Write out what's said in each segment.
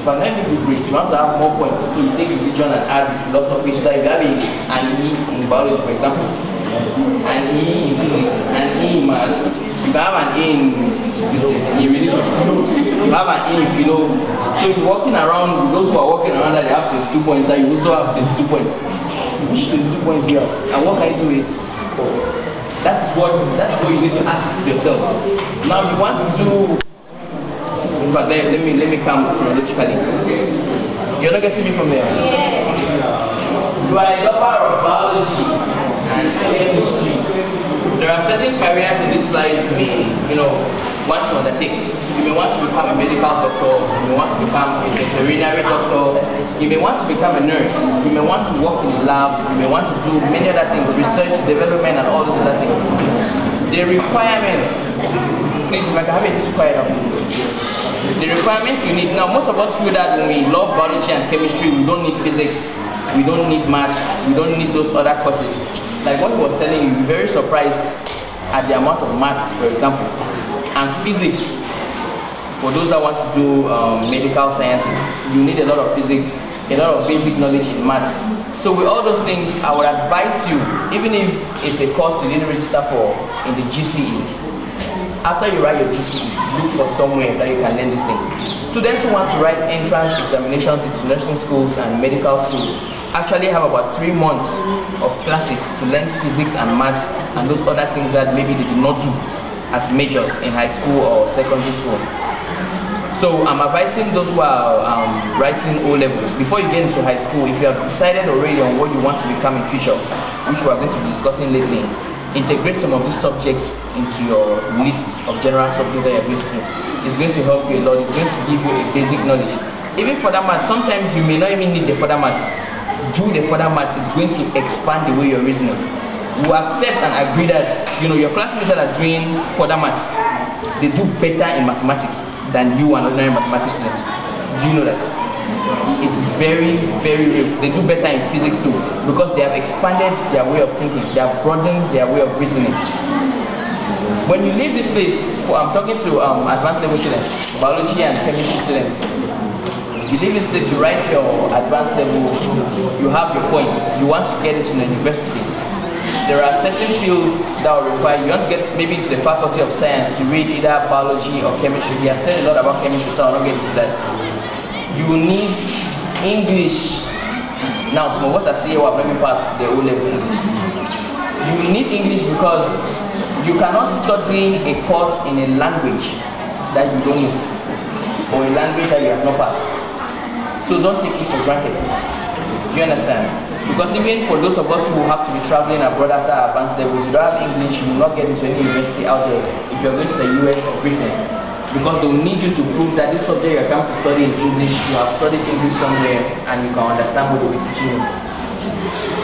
You can learn people grades. You want to have more points, so you take religion and add philosophy. So that if you have an E in biology, for example, an E in physics, an E in math, you can have an A in religion. You have an A in philo. So if you're walking around, those who are walking around that they have 22 points, that you also have 22 points. Which 22 points you have? And what can you do with it? That's what you need to ask yourself. Now you want to do. In fact, let me come chronologically. You're not getting me from there. You are a lover of biology and chemistry. There are certain careers in this life you may want to undertake. You may want to become a medical doctor. You may want to become a veterinary doctor. You may want to become a nurse. You may want to work in the lab. You may want to do many other things, research, development, and all those other things. The requirements. Please, if I can have it quiet up. The requirements you need. Now, most of us feel that when we love biology and chemistry, we don't need physics, we don't need math, we don't need those other courses. Like what he was telling you, you're very surprised at the amount of maths, for example, and physics. For those that want to do medical sciences, you need a lot of physics, a lot of basic knowledge in maths. So with all those things, I would advise you, even if it's a course you didn't register for in the GCE, after you write your GCE, look for somewhere that you can learn these things. Students who want to write entrance examinations into nursing schools and medical schools actually have about 3 months of classes to learn physics and maths and those other things that maybe they did not do as majors in high school or secondary school. So I'm advising those who are writing O-levels, before you get into high school, if you have decided already on what you want to become in future, which we are going to be discussing lately, integrate some of these subjects into your list of general subjects that you're going to do. It's going to help you a lot. It's going to give you a basic knowledge. Even further math, sometimes you may not even need the further math. Do the further math. It's going to expand the way you're reasoning. We accept and agree that your classmates that are doing further math, they do better in mathematics than you and ordinary mathematics students. Do you know that? It is very, very real. They do better in physics too, because they have expanded their way of thinking, they have broadened their way of reasoning. When you leave this place, I'm talking to advanced level students, biology and chemistry students. You leave this place, you write your advanced level, you have your points, you want to get into the university. There are certain fields that will require you want to get maybe to the faculty of science to read either biology or chemistry. We have said a lot about chemistry, so I'll not get into that. You need English. Now, some of us are saying we have not been past the O-level English. You need English because you cannot study a course in a language that you don't know, or a language that you have not passed. So don't take it for granted. Do you understand? Because even for those of us who have to be traveling abroad after advanced level, if you don't have English, you will not get into any university out there if you are going to the US or Britain. Because they will need you to prove that this subject you are coming to study in English, you have studied English somewhere and you can understand what they will teach you.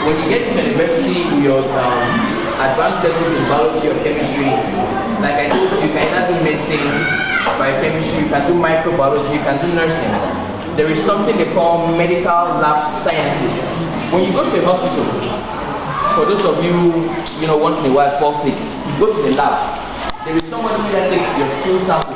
When you get to university with your advanced levels in biology or chemistry, like I told you, you can either do medicine, biochemistry, you can do microbiology, you can do nursing. There is something they call medical lab sciences. When you go to a hospital, for those of you, once in a while fall sick, you go to the lab. There is somebody that takes your stool sample.